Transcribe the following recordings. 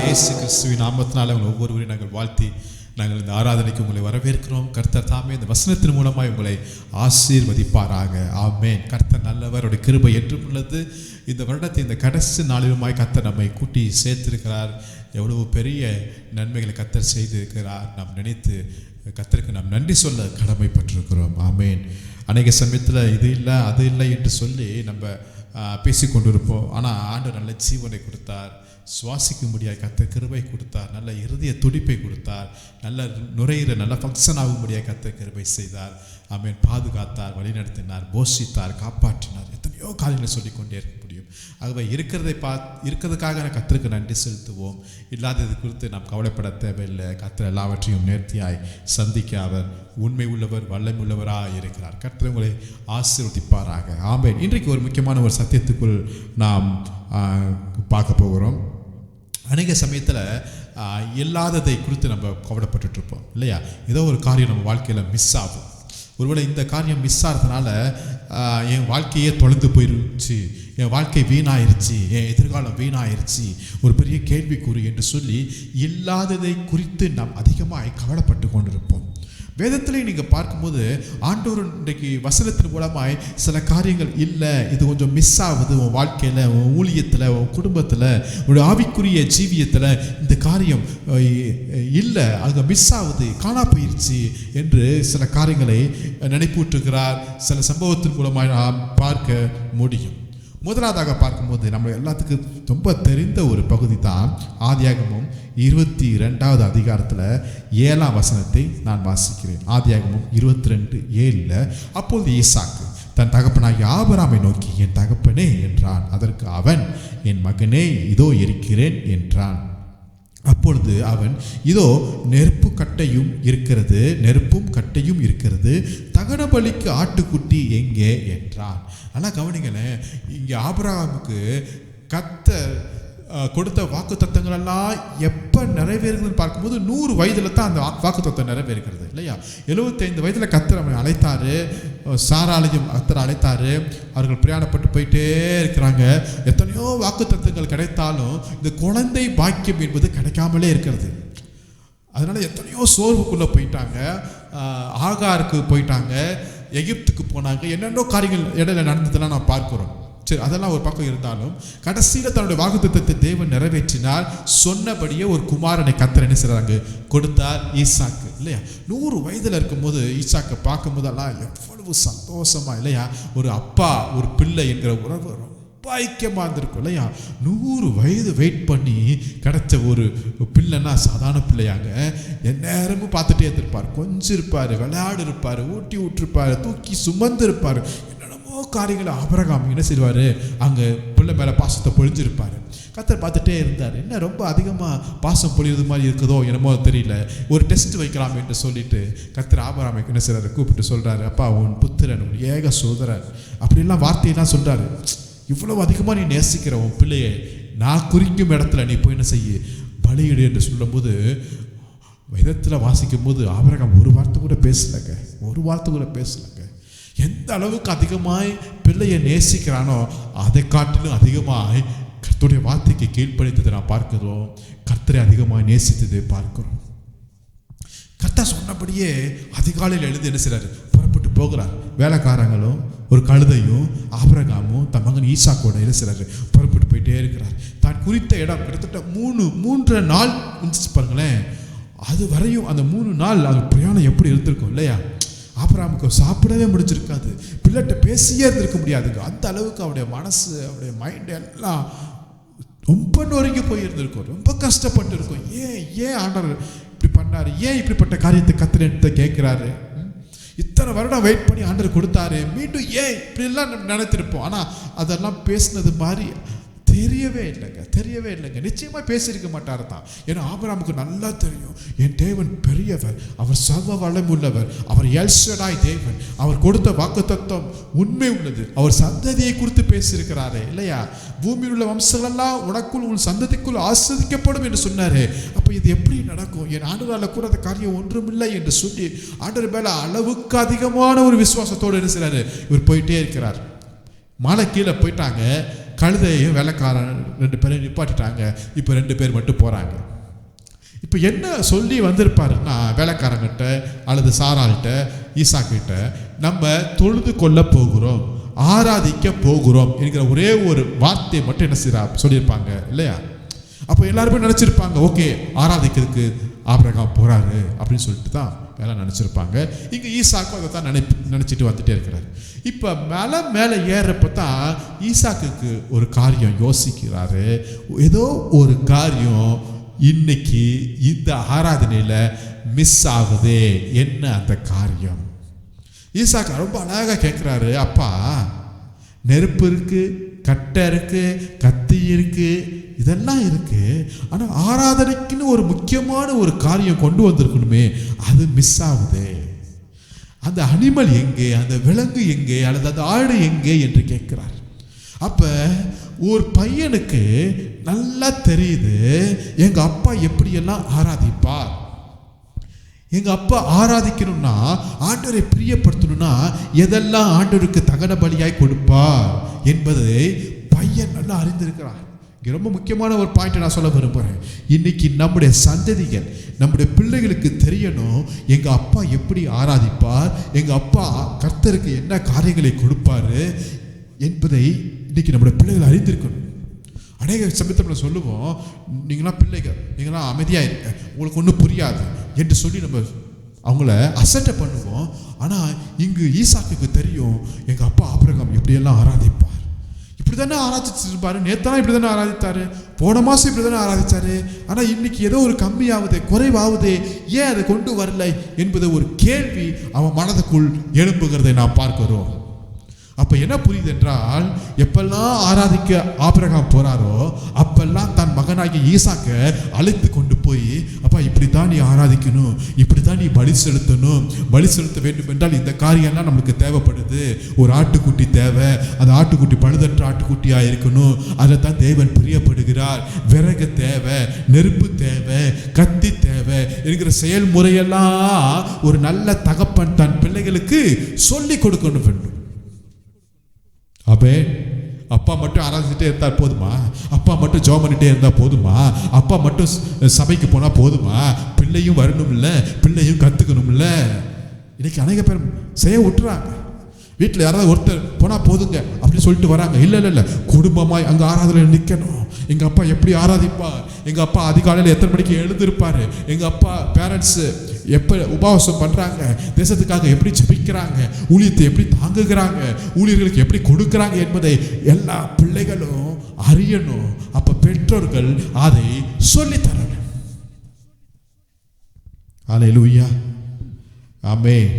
இயேசு கிறிஸ்துவின் நாமத்தினால ஒவ்வொருவரையும் நாங்கள் வாழ்த்தி நாங்கள் இந்த ஆராதனைக்கு உங்களை வரவேற்கிறோம். கர்த்தர் தாமே இந்த வசனத்தின் மூலமாக உங்களை ஆசீர்வதிப்பாராக. ஆமென். கர்த்தர் நல்லவர், அவருடைய கிருபை என்றும் உள்ளது. இந்த வருடத்தை இந்த கடைசி நாளிலுமாய் கர்த்தர் நம்மை கூட்டி சேர்த்திருக்கிறார். எவ்வளவு பெரிய நன்மைகளை கர்த்தர் செய்திருக்கிறார். நாம் நினைத்து கர்த்தருக்கு நாம் நன்றி சொல்ல கடமைப்பட்டிருக்கிறோம். ஆமென். அநேக சமயத்தில் இது இல்லை அது இல்லை என்று சொல்லி நம்ம பேசிக்கொண்டிருப்போம். ஆனால் ஆண்டவர் நல்ல ஜீவனை கொடுத்தார், சுவாசிக்கும்படியாக கர்த்தர் கிருபை கொடுத்தார், நல்ல இருதய துடிப்பை கொடுத்தார், நல்ல நுரையீர நல்ல ஃபங்க்ஷன் ஆகும்படியாக கர்த்தர் கிருபை செய்தார். ஆமென். பாதுகாத்தார், வழிநடத்தினார், போஷித்தார், காப்பாற்றினார். எத்தனையோ காரியங்களை சொல்லிக்கொண்டே இருக்க முடியும். ஆகவே இருக்கிறதுக்காக கர்த்தருக்கு நன்றி செலுத்துவோம். இல்லாதது குறித்து நாம் கவலைப்பட தேவையில்லை. கர்த்தர் எல்லாவற்றையும் நேர்த்தியாய் சந்திக்க அவர் உண்மை உள்ளவர், வல்லமை உள்ளவராக இருக்கிறார். கர்த்தர் உங்களை ஆசீர்வதிப்பாராக. ஆமென். இன்றைக்கு ஒரு முக்கியமான ஒரு சத்தியத்துக்குள் நாம் பார்க்க போகிறோம். அநேக சமயத்தில் இல்லாததை குறித்து நம்ம கவலைப்பட்டுருப்போம் இல்லையா? ஏதோ ஒரு காரியம் நம்ம வாழ்க்கையில் மிஸ் ஆகும். ஒருவேளை இந்த காரியம் மிஸ் ஆகிறதுனால என் வாழ்க்கையே தொலைந்து போயிருச்சு, என் வாழ்க்கை வீணாயிருச்சு, என் எதிர்காலம் வீணாயிருச்சு, ஒரு பெரிய கேள்விக்குறி என்று சொல்லி இல்லாததை குறித்து நாம் அதிகமாக கவலைப்பட்டு கொண்டிருப்போம். வேதத்திலே நீங்கள் பார்க்கும்போது ஆண்டவர் இன்றைக்கு வசனத்தின் மூலமாய் சில காரியங்கள் இல்லை, இது கொஞ்சம் மிஸ் ஆகுது உன் வாழ்க்கையில், உன் ஊழியத்தில், உன் குடும்பத்தில், உன்னுடைய ஆவிக்குரிய ஜீவியத்தில் இந்த காரியம் இல்லை, அங்கே மிஸ் ஆகுது, காணா போயிடுச்சு என்று சில காரியங்களை நினைப்பூட்டுகிறார். சில சம்பவத்தின் மூலமாய் நாம் பார்க்க முடியும். முதலாவதாக பார்க்கும்போது நம்ம எல்லாத்துக்கும் ரொம்ப தெரிந்த ஒரு பகுதி தான் ஆதியாகமம் 22வது அதிகாரத்தில் 7ஆம் வசனத்தை நான் வாசிக்கிறேன். ஆதியாகமம் 22:7. அப்பொழுது ஈசாக்கு தன் தகப்பனாகிய ஆபிரகாமை நோக்கி, என் தகப்பனே என்றான். அதற்கு அவன், என் மகனே, இதோ இருக்கிறேன் என்றான். அப்பொழுது அவன், இதோ நெருப்பும் கட்டையும் இருக்கிறது, தகன பலிக்கு ஆட்டுக்குட்டி எங்கே என்றான். ஆனால் கவனிங்களேன், இங்கே ஆபிரகாமுக்கு கர்த்தர் கொடுத்த வாக்கு தத்தங்கள் எல்லாம் எப்போ நிறைவேறுதுன்னு பார்க்கும்போது 100 வயதில் தான் அந்த வாக்கு தத்தம் நிறைவேறுகிறது இல்லையா? 75 வயதில் கர்த்தர் அவனை அழைத்தாரு, சாராளையும் கர்த்தர் அழைத்தாரு. அவர்கள் பிரயாணப்பட்டு போயிட்டே இருக்கிறாங்க. எத்தனையோ வாக்கு தத்தங்கள் கிடைத்தாலும் இந்த குழந்தை பாக்கியம் என்பது கிடைக்காமலே இருக்கிறது. அதனால எத்தனையோ சோர்வுக்குள்ளே போயிட்டாங்க. ஆகாருக்கு போயிட்டாங்க, எகிப்துக்கு போனாங்க, என்னென்னோ காரியங்கள் இடையில நடந்ததெல்லாம் நான் பார்க்கிறோம். சரி, அதெல்லாம் ஒரு பக்கம் இருந்தாலும் கடைசியில் தன்னுடைய வாக்குத்தத்தத்தை தேவன் நிறைவேற்றினார். சொன்னபடியே ஒரு குமாரனை கர்த்தர் என்ன செய்றாங்க, கொடுத்தார், ஈசாக்கு இல்லையா? 100 வயதில் இருக்கும்போது ஈசாக்கை பார்க்கும் போதெல்லாம் எவ்வளவு சந்தோஷமா இல்லையா? ஒரு அப்பா ஒரு பிள்ளை என்கிற உறவு ரொம்ப ஐக்கியமாக இருந்திருக்கும் இல்லையா? 100 வயது வெயிட் பண்ணி கிடைச்ச ஒரு பிள்ளைன்னா சாதாரண பிள்ளையாங்க. எந்நேரமும் பார்த்துட்டே இருந்திருப்பார், கொஞ்சம் இருப்பார், விளையாடு இருப்பார், ஊட்டி விட்டுருப்பார், தூக்கி சுமந்து இருப்பார், காரியங்களை ஆபிரகாம் என்ன செய்வார், அங்கே பிள்ளை மேலே பாசத்தை பொழிஞ்சிருப்பார். கர்த்தர் பார்த்துட்டே இருந்தார். என்ன ரொம்ப அதிகமாக பாசம் பொழியது மாதிரி இருக்குதோ என்னமோ தெரியல, ஒரு டெஸ்ட் வைக்கலாம் என்று சொல்லிட்டு கர்த்தர் ஆபிரகாமை என்ன செய்றாரு, கூப்பிட்டு சொல்கிறாரு, அப்பா உன் புத்திரன், உன் ஏக சோதரன், அப்படிலாம் வார்த்தையெல்லாம் சொல்கிறாரு. இவ்வளவு அதிகமாக நீ நேசிக்கிற உன் பிள்ளையை நான் குறிக்கும் இடத்துல நீ போய் என்ன செய்ய, பலியிடு என்று சொல்லும்போது வேதத்தில் வாசிக்கும் போது ஆபிரகாம் ஒரு வார்த்தை கூட பேசலைங்க. எந்த அளவுக்கு அதிகமாய் பிள்ளையை நேசிக்கிறானோ அதை காட்டிலும் அதிகமாய் கர்த்தருடைய வார்த்தைக்கு கீழ்ப்படித்ததை நான் பார்க்கிறோம். கர்த்தரை அதிகமாய் நேசித்ததை பார்க்கிறோம். கர்த்தர் சொன்னபடியே அதிகாலையில் எழுந்து என்ன செய்றாரு, புறப்பட்டு போகிறார். வேலைக்காரங்களும் ஒரு கழுதையும் ஆபிரகாமும் தன் மகன் ஈசாக்கோட என்ன செய்றாரு, புறப்பட்டு போயிட்டே இருக்கிறார். தான் குறித்த இடம் கிட்டத்தட்ட 3 நாள் இருந்துச்சு பாருங்களேன். அது வரையும் அந்த 3 நாள் அது பிரயாணம் எப்படி இருந்திருக்கும் இல்லையா? ஆபிரகாமுக்கு சாப்பிடவே முடிஞ்சிருக்காது, பிள்ளைகிட்ட பேசியே இருந்திருக்க முடியாதுங்க. அந்த அளவுக்கு அவருடைய மனசு, அவருடைய மைண்ட் எல்லாம் ரொம்ப நொறுங்கி போயிருந்திருக்கும், ரொம்ப கஷ்டப்பட்டு இருக்கும். ஏன் ஆண்டவர் இப்படி பண்ணாரு, ஏன் இப்படிப்பட்ட காரியத்தை கர்த்தர் கேட்கிறாரு, இத்தனை வருடம் வெயிட் பண்ணி ஆண்டவர் கொடுத்தாரு, மீண்டும் ஏன் இப்படிலாம் நினைத்திருப்போம். ஆனால் அதெல்லாம் பேசினது மாதிரி தெரியவே இல்லைங்க. நிச்சயமாக பேசியிருக்க மாட்டார் தான். ஏன்னா ஆபிரகாமுக்கு நல்லா தெரியும், என் தேவன் பெரியவர், அவர் சர்வ வல்லமை உள்ளவர், அவர் எல் ஷடாய் தேவன், அவர் கொடுத்த வாக்குத்தத்தம் உண்மை உள்ளது, அவர் சந்ததியை குறித்து பேசியிருக்கிறாரே இல்லையா? பூமியில் உள்ள வம்சங்களெல்லாம் உனக்குள் உன் சந்ததிக்குள் ஆஸ்வதிக்கப்படும் என்று சொன்னாரு. அப்போ இது எப்படி நடக்கும்? என் ஆண்டவரால் கூடாத காரியம் ஒன்றுமில்லை என்று சொல்லி ஆண்டவர் மேல அளவுக்கு அதிகமான ஒரு விசுவாசத்தோடு என்ன செய்றாரு, இவர் போயிட்டே இருக்கிறார். மலை கீழே போயிட்டாங்க, கழுதையும் வேலைக்காரன் 2 பேரையும் நிப்பாட்டிட்டாங்க. இப்போ 2 பேர் மட்டும் போகிறாங்க. இப்போ என்ன சொல்லி வந்திருப்பாருன்னா, வேலைக்காரங்கிட்ட அல்லது சாராள்கிட்ட ஈசாக்கிட்ட நம்ம தொழுது கொள்ள போகிறோம், ஆராதிக்க போகிறோம் என்கிற ஒரே ஒரு வார்த்தையை மட்டும் என்ன சொல்லியிருப்பாங்க இல்லையா? அப்போ எல்லாருமே நினச்சிருப்பாங்க, ஓகே ஆராதிக்கிறதுக்கு ஆபிரகாம் போகிறாரு அப்படின்னு சொல்லிட்டு தான் எல்லாம் நினச்சிருப்பாங்க. இங்கே ஈசாக்கும் அதை தான் நினச்சிட்டு வந்துட்டே இருக்கிறார். இப்போ மேலே ஏறப்போ தான் ஈசாக்குக்கு ஒரு காரியம் யோசிக்கிறாரு. ஏதோ ஒரு காரியம் இன்னைக்கு இந்த ஆராதனையில் மிஸ் ஆகுதே, என்ன அந்த காரியம்? ஈசாக்கு ரொம்ப அழகாக கேட்குறாரு, அப்பா நெருப்பு இருக்கு, கட்டை இருக்கு, கத்தி இருக்கு, இதெல்லாம் இருக்கு, ஆனால் ஆராதனைக்குன்னு ஒரு முக்கியமான ஒரு காரியம் கொண்டு வந்திருக்கணுமே, அது மிஸ் ஆகுது. அந்த அனிமல் எங்கே, அந்த விலங்கு எங்கே, அல்லது அந்த ஆடு எங்கே என்று கேட்கிறார். அப்ப ஒரு பையனுக்கு நல்லா தெரியுது, எங்க அப்பா எப்படியெல்லாம் ஆராதிப்பார். எங்க அப்பா ஆராதிக்கணும்னா, ஆண்டவரை பிரியப்படுத்தணும்னா எதெல்லாம் ஆண்டவருக்கு தகன பலியாய் கொடுப்பார் என்பதை பையன் நல்லா அறிந்திருக்கிறார். இங்கே ரொம்ப முக்கியமான ஒரு பாயிண்ட் நான் சொல்ல விரும்புகிறேன். இன்னைக்கு நம்முடைய சந்ததிகள், நம்முடைய பிள்ளைகளுக்கு தெரியணும், எங்கள் அப்பா எப்படி ஆராதிப்பார், எங்கள் அப்பா கர்த்தருக்கு என்ன காரியங்களை கொடுப்பாரு என்பதை இன்னைக்கு நம்முடைய பிள்ளைகள் அறிந்திருக்கணும். அநேக சமயத்தில் சொல்லுவோம், நீங்களாம் பிள்ளைகள், நீங்களாம் அமைதியாக இருக்க, உங்களுக்கு ஒன்றும் புரியாது என்று சொல்லி நம்ம அவங்கள அசட்டை பண்ணுவோம். ஆனால் இங்கு ஈசாக்குக்கு தெரியும், எங்கள் அப்பா ஆபிரகாம் எப்படியெல்லாம் ஆராதிப்பார். இப்படி தானே ஆராய்ச்சிருப்பாரு, நேத்தான் இப்படி தானே ஆராதித்தாரு, போன மாதம் இப்படி தானே ஆராதித்தாரு, ஆனால் இன்னைக்கு ஏதோ ஒரு கம்மியாகுது, குறைவாகுது, ஏன் அதை கொண்டு வரலை என்பது ஒரு கேள்வி அவன் மனதுக்குள் எழும்புகிறதை நாம் பார்க்கிறோம். அப்ப என்ன புரியுது என்றால், எப்பெல்லாம் ஆராதிக்க ஆபிரகாம் போறாரோ அப்பெல்லாம் தன் மகனாகிய ஈசாக்க அழைத்து கொண்டு போய், அப்பா இப்படித்தான் நீ ஆராதிக்கணும், இப்படித்தான் நீ பலி செலுத்தணும், பலி செலுத்த வேண்டும் என்றால் இந்த காரியம்லாம் நம்மளுக்கு தேவைப்படுது. ஒரு ஆட்டுக்குட்டி தேவை, அந்த ஆட்டுக்குட்டி பழுதற்ற ஆட்டுக்குட்டியா இருக்கணும், அதை தான் தேவன் பிரியப்படுகிறார். விறகு தேவை, நெருப்பு தேவை, கத்தி தேவை என்கிற செயல்முறையெல்லாம் ஒரு நல்ல தகப்பன் தன் பிள்ளைகளுக்கு சொல்லி கொடுக்கணும் வேண்டும். அப்பே அப்பா மட்டும் ஆராதிச்சுட்டே இருந்தால் போதுமா? அப்பா மட்டும் ஜெபம் பண்ணிட்டே இருந்தால் போதுமா? அப்பா மட்டும் சபைக்கு போனால் போதுமா? பிள்ளையும் வரணும்ல, பிள்ளையும் கற்றுக்கணும்ல. இன்னைக்கு அநேக பேர் செய்ய விட்டுறாங்க. வீட்டில் யாராவது ஒருத்தர் போனால் போதுங்க அப்படின்னு சொல்லிட்டு வராங்க. இல்லை இல்லை இல்லை, குடும்பமாய் அங்கே ஆராதனையில் நிற்கணும். எங்கள் அப்பா எப்படி ஆராதிப்பார், எங்கள் அப்பா அதிகாலையில் எத்தனை மணிக்கு எழுந்திருப்பார், எங்கள் அப்பா பேரண்ட்ஸு எப்போ உபவாசம் பண்ணுறாங்க, தேசத்துக்காக எப்படி ஜெபிக்கிறாங்க, ஊழியத்தை எப்படி தாங்குகிறாங்க, ஊழியர்களுக்கு எப்படி கொடுக்குறாங்க என்பதை எல்லா பிள்ளைகளும் அறியணும். அப்போ பெற்றோர்கள் அதை சொல்லித்தரணும். அல்லேலூயா, ஆமென்.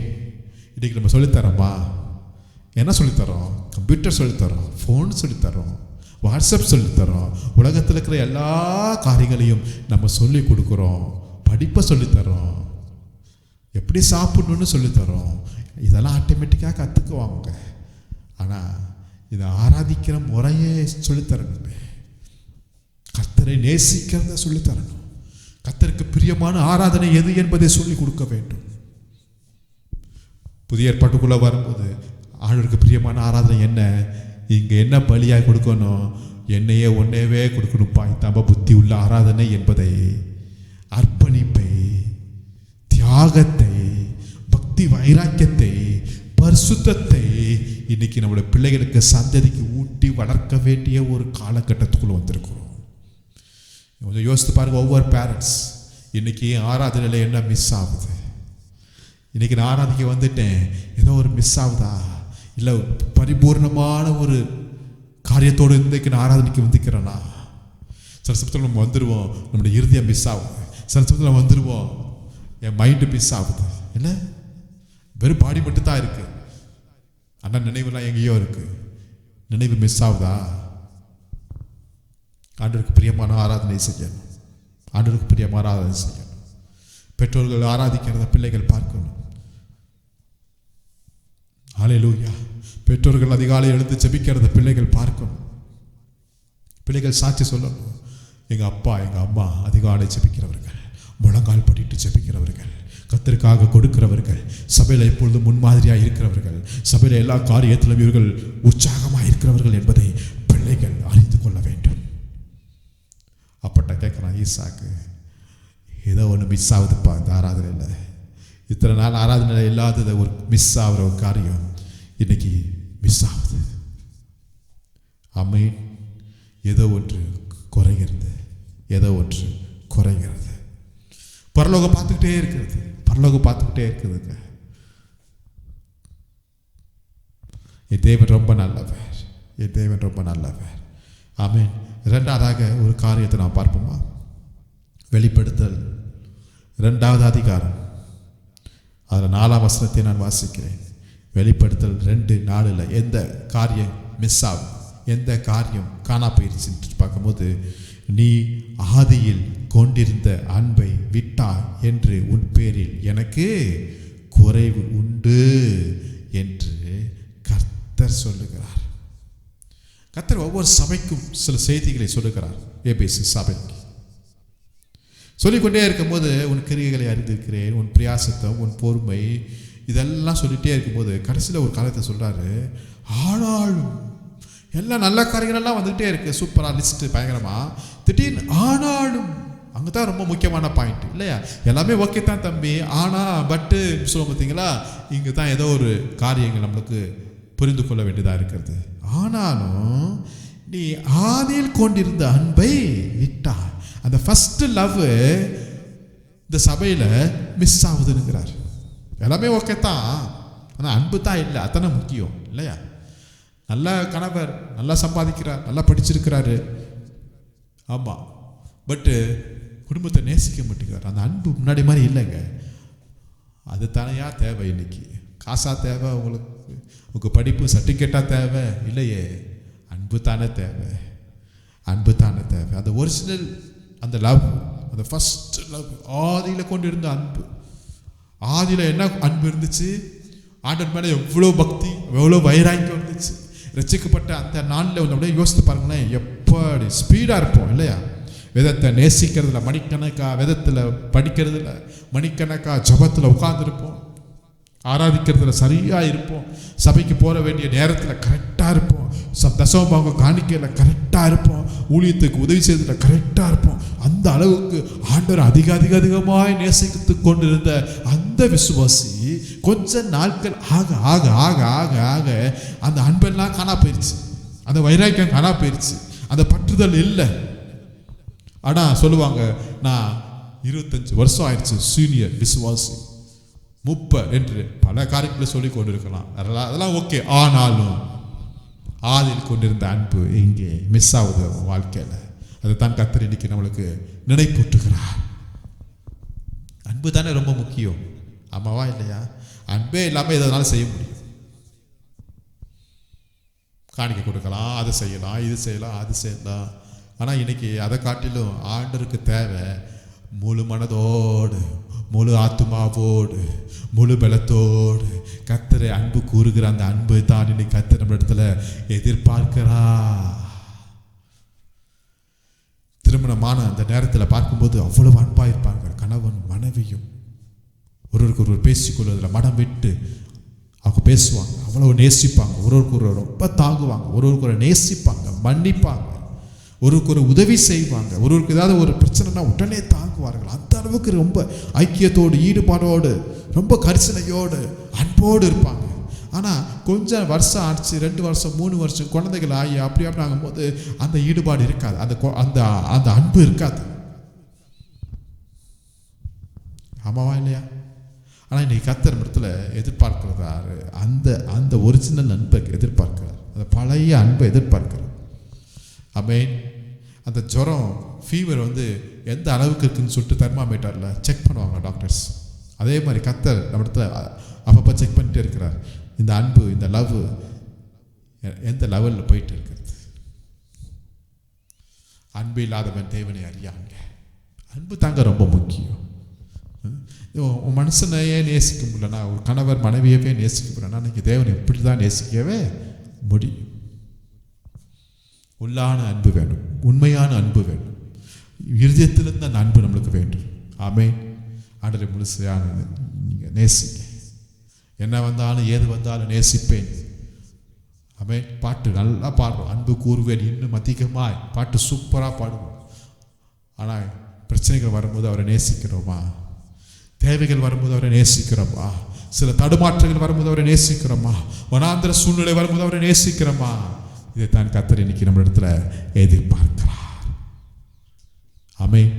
இன்னைக்கு நம்ம சொல்லித்தரோமா? என்ன சொல்லித்தரோம்? கம்ப்யூட்டர் சொல்லித்தரோம், ஃபோன் சொல்லித்தரோம், வாட்ஸ்அப் சொல்லித்தரோம், உலகத்தில் இருக்கிற எல்லா காரியங்களையும் நம்ம சொல்லி கொடுக்குறோம். படிப்பை சொல்லித்தரோம், எப்படி சாப்பிடணும்னு சொல்லித்தரோம். இதெல்லாம் ஆட்டோமேட்டிக்காக கற்றுக்குவாங்க. ஆனால் இதை ஆராதிக்கிற முறையே சொல்லித்தரணுமே. கர்த்தரை நேசிக்கிறத சொல்லித்தரணும். கர்த்தருக்கு பிரியமான ஆராதனை எது என்பதை சொல்லி கொடுக்க வேண்டும். புதிய ஏற்பாட்டுக்குள்ளே வரும்போது ஆண்டவருக்கு பிரியமான ஆராதனை என்ன, இங்கே என்ன பலியாக கொடுக்கணும், என்னையே ஒன்னேவே கொடுக்கணும்ப்பா, இதாம்ப புத்தி உள்ள ஆராதனை என்பதை, அர்ப்பணிப்பை, தியாகத்தை, பக்தி வைராக்கியத்தை, பரிசுத்தத்தை இன்னைக்கு நம்முடைய பிள்ளைகளுக்கு சந்ததிக்கு ஊட்டி வளர்க்க வேண்டிய ஒரு காலகட்டத்துக்குள்ள வந்திருக்கிறோம். கொஞ்சம் யோசித்து பாருங்க, ஒவ்வொரு பேரண்ட்ஸ் இன்னைக்கு ஆராதனையில் என்ன மிஸ் ஆகுது? இன்னைக்கு நான் ஆராதிக்க வந்துட்டேன், ஏதோ ஒரு மிஸ் ஆகுதா? இல்லை பரிபூர்ணமான ஒரு காரியத்தோடு இன்றைக்கு நான் ஆராதனைக்கு வந்துக்கிறேன்னா? சில சமயத்தில் நம்ம வந்துடுவோம், நம்முடைய இருதயம் மிஸ் ஆகுது. சில சமயத்தில் நம்ம வந்துடுவோம், என் மைண்டு மிஸ் ஆகுது. இல்லை, வெறும் பாடி மட்டும் தான் இருக்கு, ஆனால் நினைவுலாம் எங்கேயோ இருக்கு. நினைவு மிஸ் ஆகுதா? ஆண்டவருக்கு பிரியமான ஆராதனை செய்யணும். ஆண்டவருக்கு பிரியமான ஆராதனை செய்யணும். பெற்றோர்கள் ஆராதிக்கிறத பிள்ளைகள் பார்க்கணும். ஹல்லேலூயா. பெற்றோர்கள் அதிகாலை எழுந்து ஜெபிக்கிறத பிள்ளைகள் பார்க்கணும். பிள்ளைகள் சாட்சி சொல்லணும், எங்கள் அப்பா எங்கள் அம்மா அதிகாலை ஜெபிக்கிறவர்கள், முழங்கால் படிட்டு ஜெபிக்கிறவர்கள், கர்த்தருக்காக கொடுக்கிறவர்கள், சபையில் எப்பொழுதும் முன்மாதிரியாக இருக்கிறவர்கள், சபையில் எல்லா காரியத்திலும் இவர்கள் உற்சாகமாக இருக்கிறவர்கள் என்பதை பிள்ளைகள் அறிந்து கொள்ள வேண்டும். அப்பட்ட கேட்குறான் ஈசாக்கு, ஏதோ ஒன்று மிஸ் ஆகுதுப்பா இந்த ஆராதனையில். இத்தனை நாள் ஆராதனையில் இல்லாதது ஒரு மிஸ் ஆகிற ஒரு காரியம் இன்னைக்கு மிஸ் ஆகுது. ஆமென். ஏதோ ஒன்று குறைகிறது, ஏதோ ஒன்று குறைகிறது. பரலோகம் பார்த்துக்கிட்டே இருக்கிறது, பரலோகம் பார்த்துக்கிட்டே இருக்குதுங்க. என் தேவன் ரொம்ப நல்லவர், என் தேவன் ரொம்ப நல்லவர். ஆமென். இரண்டாவதாக ஒரு காரியத்தை நாம் பார்ப்போமா? வெளிப்படுத்தல் 2வது அதிகாரம், அதில் 4ஆம் வசனத்தை நான் வாசிக்கிறேன். வெளிப்படுத்தல் 2:4 எந்த காரியம் மிஸ் ஆகும், எந்த காரியம் காணா போயிடுச்சுன்னு பார்க்கும்போது, நீ ஆதியில் கொண்டிருந்த அன்பை விட்டாய் என்று உன் பேரில் எனக்கு குறைவு உண்டு என்று கர்த்தர் சொல்லுகிறார். கர்த்தர் ஒவ்வொரு சபைக்கும் சில செய்திகளை சொல்லுகிறார். ஏபேசு சபைக்கு சொல்லிக்கொண்டே இருக்கும்போது, உன் கிரியைகளை அறிந்திருக்கிறேன், உன் பிரயாசத்தம், உன் பொறுமை, இதெல்லாம் சொல்லிகிட்டே இருக்கும்போது கடைசியில் ஒரு காரியத்தை சொல்கிறாரு. ஆனாலும் எல்லாம் நல்ல காரியங்களெல்லாம் வந்துகிட்டே இருக்குது, சூப்பராக லிஸ்ட்டு பயங்கரமாக. திடீர்னு ஆனாலும், அங்கே தான் ரொம்ப முக்கியமான பாயிண்ட் இல்லையா? எல்லாமே ஓகே தான் தம்பி, ஆனால் பட்டு சொல்லுவோம் பார்த்தீங்களா? இங்கே தான் ஏதோ ஒரு காரியங்கள் நம்மளுக்கு புரிந்து கொள்ள வேண்டியதாக இருக்கிறது. ஆனாலும் நீ ஆதியில் கொண்டிருந்த அன்பை விட்டாய். அந்த ஃபஸ்ட்டு லவ் இந்த சபையில் மிஸ் ஆகுதுங்கிறார். எல்லாமே ஓகே தான், ஆனால் அன்பு தான் இல்லை, அத்தனை முக்கியம் இல்லையா? நல்ல கணவர், நல்லா சம்பாதிக்கிறார், நல்லா படிச்சிருக்கிறாரு, ஆமாம், பட்டு குடும்பத்தை நேசிக்க மாட்டேங்கிறார். அந்த அன்பு முன்னாடி மாதிரி இல்லைங்க. அது தானையா தேவை? இன்னைக்கு காசா தேவை உங்களுக்கு? உங்கள் படிப்பு சர்டிஃபிகேட்டாக தேவை? இல்லையே, அன்பு தானே தேவை, அன்பு தானே தேவை. அந்த ஒரிஜினல், அந்த லவ், அந்த ஃபஸ்ட் லவ், ஆதியில் கொண்டு இருந்த அன்பு. ஆதியில் என்ன அன்பு இருந்துச்சு? ஆண்டவர் மேலே எவ்வளோ பக்தி, எவ்வளோ வைராக்கியம் இருந்துச்சு. ரசிக்கப்பட்ட அந்த நாளில் வந்து அப்படியே யோசித்து பாருங்களேன், எப்படி ஸ்பீடாக இருப்போம் இல்லையா? வேதத்தை நேசிக்கிறதுல மணிக்கணக்காக, வேதத்தில் படிக்கிறதுல மணிக்கணக்காக, ஜபத்தில் உட்கார்ந்துருப்போம், ஆராதிக்கிறதுல சரியாக இருப்போம், சபைக்கு போக வேண்டிய நேரத்தில் கரெக்டாக இருப்போம், தசமபாகம் காணிக்கையில் கரெக்டாக இருப்போம், ஊழியத்துக்கு உதவி செய்யறதுல கரெக்டாக இருப்போம். அந்த அளவுக்கு ஆண்டவர் அதிகமாய் நேசித்து கொண்டிருந்த அந்த விசுவாசி கொஞ்ச நாட்கள் ஆக ஆக ஆக ஆக ஆக அந்த அன்பெல்லாம் காணா போயிடுச்சு, அந்த வைராக்கியம் காணா போயிடுச்சு, அந்த பற்றுதல் இல்லை. ஆனால் சொல்லுவாங்க, நான் 25 வருஷம் ஆயிடுச்சு சீனியர் விசுவாசி, 30 என்று பல காரியங்களை சொல்லி கொண்டு இருக்கலாம், அதெல்லாம் ஓகே. ஆனாலும் ஆதியில் கொண்டிருந்த அன்பு இங்கே மிஸ் ஆகுது வாழ்க்கையில். அதை தான் கர்த்தர் இன்னைக்கு நம்மளுக்கு நினைப்பூட்டுகிறார். அன்பு தானே ரொம்ப முக்கியம், ஆமாவா இல்லையா? அன்பே இல்லாமல் எதனாலும் செய்ய முடியும். காணிக்கை கொடுக்கலாம், அதை செய்யலாம், இது செய்யலாம், அது செய்யலாம். ஆனால் இன்னைக்கு அதை காட்டிலும் ஆண்டவருக்கு தேவை முழு மனதோடு, முழு ஆத்துமாவோடு, முழு பலத்தோடு கர்த்தரை அன்பு கூறுகிற அந்த அன்பு தான் இன்னைக்கு கர்த்தர் நம்ம இடத்துல எதிர்பார்க்கிறா. திருமணமான அந்த நேரத்தில் பார்க்கும்போது அவ்வளவு அன்பாக இருப்பாங்க கணவன் மனைவியும், ஒருவருக்கு ஒருவர் பேசிக்கொள்வதில் மனம் விட்டு அவங்க பேசுவாங்க, அவ்வளவு நேசிப்பாங்க, ஒருவருக்கு ஒரு ரொம்ப தாங்குவாங்க, ஒருவருக்கு ஒரு நேசிப்பாங்க, மன்னிப்பாங்க, ஒருவருக்கு ஒரு உதவி செய்வாங்க, ஒருவருக்கு ஏதாவது ஒரு பிரச்சனைனா உடனே தாங்குவார்கள். அந்த அளவுக்கு ரொம்ப ஐக்கியத்தோடு, ஈடுபாடோடு, ரொம்ப கரிசனையோடு, அன்போடு இருப்பாங்க. ஆனால் கொஞ்சம் வருஷம் ஆச்சு, 2 வருஷம் 3 வருஷம் குழந்தைகள் ஆகி அப்படி ஆகும்போது அந்த ஈடுபாடு இருக்காது, அந்த அந்த அன்பு இருக்காது. ஆமாவா இல்லையா? ஆனால் இன்னைக்கு கர்த்தர் இடத்துல எதிர்பார்க்கிறாரு, அந்த ஒரிஜினல் அன்பை எதிர்பார்க்கிறார், அந்த பழைய அன்பை எதிர்பார்க்கிறார். ஆமென். அந்த ஜுரம், ஃபீவர் வந்து எந்த அளவுக்கு இருக்குன்னு சொல்லிட்டு தெர்மாமீட்டரில் செக் பண்ணுவாங்க டாக்டர்ஸ். அதே மாதிரி கர்த்தர் நம்ம இடத்துல அப்பப்போ செக் பண்ணிட்டே இருக்கிறார். இந்த அன்பு, இந்த லவ் எந்த லெவலில் போயிட்டு இருக்கிறது. அன்பு இல்லாதவன் தேவனை அறியாங்க. அன்பு தாங்க ரொம்ப முக்கியம். மனுஷனையே நேசிக்க முடியலன்னா, ஒரு கணவர் மனைவியவே நேசிக்க முடியலன்னா, இன்னைக்கு தேவனை இப்படி தான் நேசிக்கவே முடியும். உள்ளான அன்பு வேணும், உண்மையான அன்பு வேணும், இருதயத்திலிருந்து அந்த அன்பு நம்மளுக்கு வேண்டும். ஆமென். ஆண்டவரை முழுசையான நீங்கள் நேசிங்க. என்ன வந்தாலும் ஏது வந்தாலும் நேசிப்பேன். ஆமென். பாட்டு நல்லா பாடுறோம், அன்பு கூறுவேன் இன்னும் அதிகமாய், பாட்டு சூப்பராக பாடுவோம். ஆனால் பிரச்சனைகள் வரும்போது அவரை நேசிக்கிறோமா? தேவைகள் வரும்போது அவரை நேசிக்கிறோமா? சில தடுமாற்றங்கள் வரும்போது அவரை நேசிக்கிறோமா? வனாந்திர சூழ்நிலை வரும்போது அவரை நேசிக்கிறோமா? இதைத்தான் கர்த்தர் இன்னைக்கு நம்ம இடத்துல எதிர்பார்க்கிறார். ஆமென்.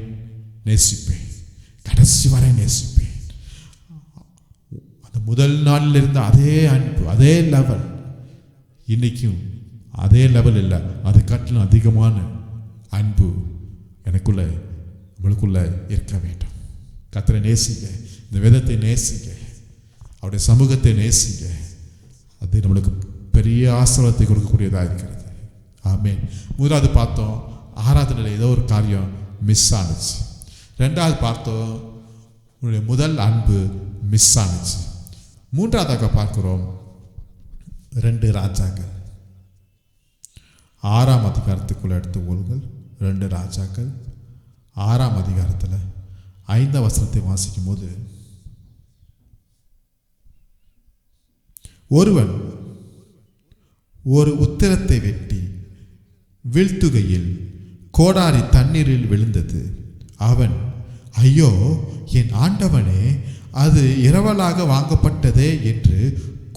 நேசிப்பேன், கடைசி வரை நேசிப்பேன். அந்த முதல் நாளில் இருந்த அதே அன்பு, அதே லெவல் இன்னைக்கும் அதே லெவல் இல்லை, அது காட்டிலும் அதிகமான அன்பு எனக்குள்ள உங்களுக்குள்ள இருக்க வேண்டும். கர்த்தரை நேசிங்க, இந்த வேதத்தை நேசிங்க, அவருடைய சமூகத்தை நேசிங்க. அது நம்மளுக்கு பெரிய ஆசீர்வாதத்தை கொடுக்கக்கூடியதாக இருக்கிறது. ஆமென். முதலாவது பார்த்தோம், ஆராதனையில் ஏதோ ஒரு காரியம் மிஸ் ஆனிச்சு. ரெண்டாவது பார்த்தோம், உன்னுடைய முதல் அன்பு மிஸ் ஆனிச்சு. மூன்றாவதாக பார்க்கிறோம் 2 ராஜாக்கள் 6ஆம் அதிகாரத்துக்குள்ள எடுத்து கொள்ளுங்கள். 2 ராஜாக்கள் 6ஆம் அதிகாரத்தில் 5ஆம் வசனத்தை வாசிக்கும் போது, ஒருவன் ஒரு உத்திரத்தை வெட்டி வீழ்த்துகையில் கோடாரி தண்ணீரில் விழுந்தது. அவன், ஐயோ என் ஆண்டவனே, அது இரவலாக வாங்கப்பட்டதே என்று